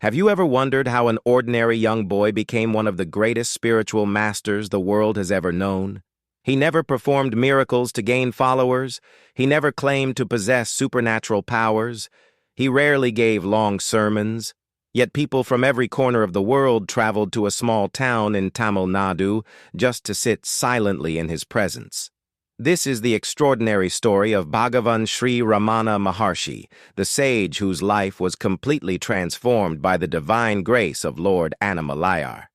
Have you ever wondered how an ordinary young boy became one of the greatest spiritual masters the world has ever known? He never performed miracles to gain followers. He never claimed to possess supernatural powers. He rarely gave long sermons. Yet people from every corner of the world traveled to a small town in Tamil Nadu just to sit silently in his presence. This is the extraordinary story of Bhagavan Sri Ramana Maharshi, the sage whose life was completely transformed by the divine grace of Lord Annamalayar.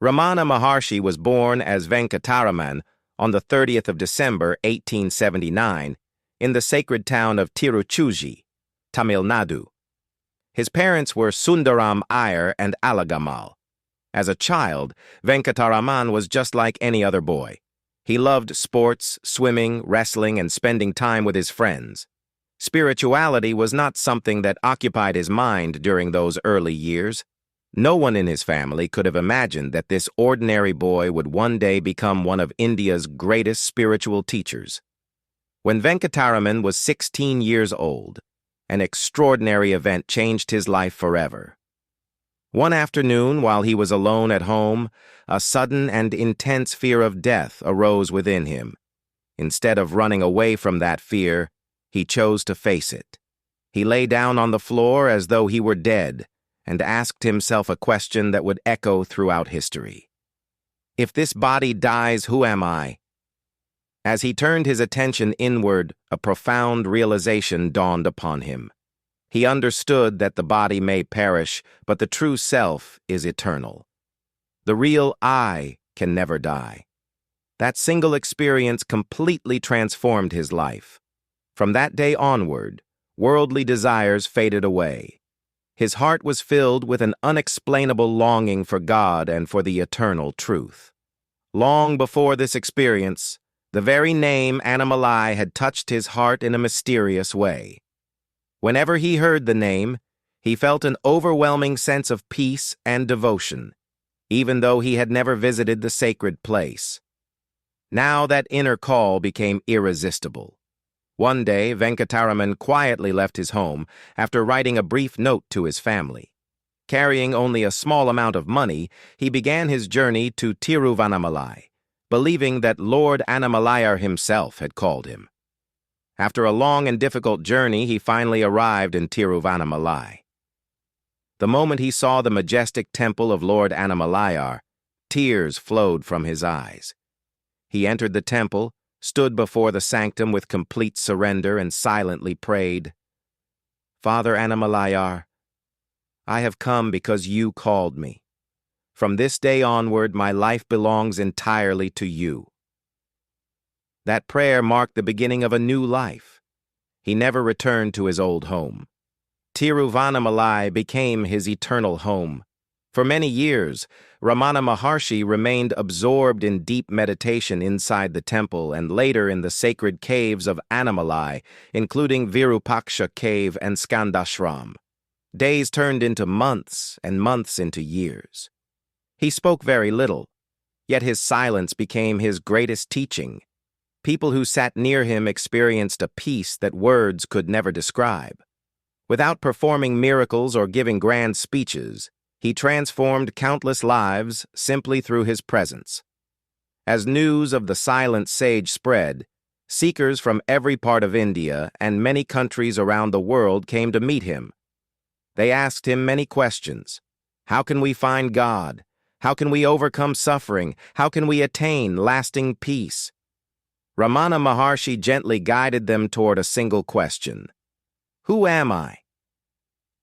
Ramana Maharshi was born as Venkataraman on the 30th of December 1879 in the sacred town of Tiruchuzhi, Tamil Nadu. His parents were Sundaram Iyer and Alagamal. As a child, Venkataraman was just like any other boy. He loved sports, swimming, wrestling, and spending time with his friends. Spirituality was not something that occupied his mind during those early years. No one in his family could have imagined that this ordinary boy would one day become one of India's greatest spiritual teachers. When Venkataraman was 16 years old, an extraordinary event changed his life forever. One afternoon, while he was alone at home, a sudden and intense fear of death arose within him. Instead of running away from that fear, he chose to face it. He lay down on the floor as though he were dead and asked himself a question that would echo throughout history. If this body dies, who am I? As he turned his attention inward, a profound realization dawned upon him. He understood that the body may perish, but the true self is eternal. The real I can never die. That single experience completely transformed his life. From that day onward, worldly desires faded away. His heart was filled with an unexplainable longing for God and for the eternal truth. Long before this experience, the very name Annamalai had touched his heart in a mysterious way. Whenever he heard the name, he felt an overwhelming sense of peace and devotion, even though he had never visited the sacred place. Now that inner call became irresistible. One day, Venkataraman quietly left his home after writing a brief note to his family. Carrying only a small amount of money, he began his journey to Tiruvannamalai, believing that Lord Annamalayar himself had called him. After a long and difficult journey, he finally arrived in Tiruvannamalai. The moment he saw the majestic temple of Lord Annamalayar, tears flowed from his eyes. He entered the temple, stood before the sanctum with complete surrender, and silently prayed, "Father Annamalayar, I have come because you called me. From this day onward, my life belongs entirely to you." That prayer marked the beginning of a new life. He never returned to his old home. Tiruvannamalai became his eternal home. For many years, Ramana Maharshi remained absorbed in deep meditation inside the temple and later in the sacred caves of Annamalai, including Virupaksha Cave and Skandashram. Days turned into months and months into years. He spoke very little, yet his silence became his greatest teaching. People who sat near him experienced a peace that words could never describe. Without performing miracles or giving grand speeches, he transformed countless lives simply through his presence. As news of the silent sage spread, seekers from every part of India and many countries around the world came to meet him. They asked him many questions. How can we find God? How can we overcome suffering? How can we attain lasting peace? Ramana Maharshi gently guided them toward a single question. Who am I?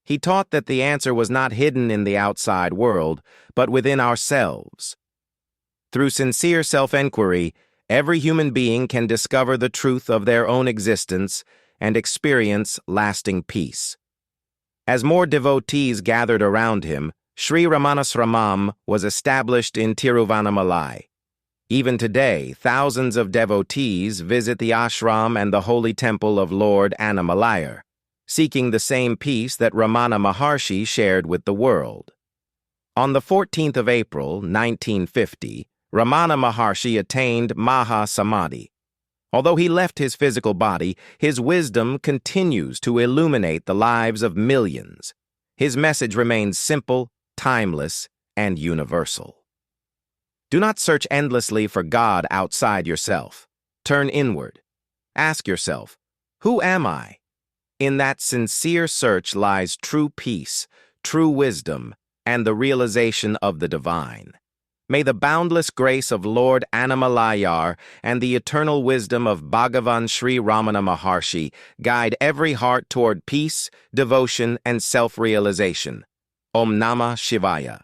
He taught that the answer was not hidden in the outside world, but within ourselves. Through sincere self-inquiry, every human being can discover the truth of their own existence and experience lasting peace. As more devotees gathered around him, Sri Ramanasramam was established in Tiruvannamalai. Even today, thousands of devotees visit the ashram and the holy temple of Lord Annamalayar, seeking the same peace that Ramana Maharshi shared with the world. On the 14th of April, 1950, Ramana Maharshi attained Maha Samadhi. Although he left his physical body, his wisdom continues to illuminate the lives of millions. His message remains simple, timeless, and universal. Do not search endlessly for God outside yourself. Turn inward. Ask yourself, who am I? In that sincere search lies true peace, true wisdom, and the realization of the divine. May the boundless grace of Lord Annamalayar and the eternal wisdom of Bhagavan Sri Ramana Maharshi guide every heart toward peace, devotion, and self-realization. Om Namah Shivaya.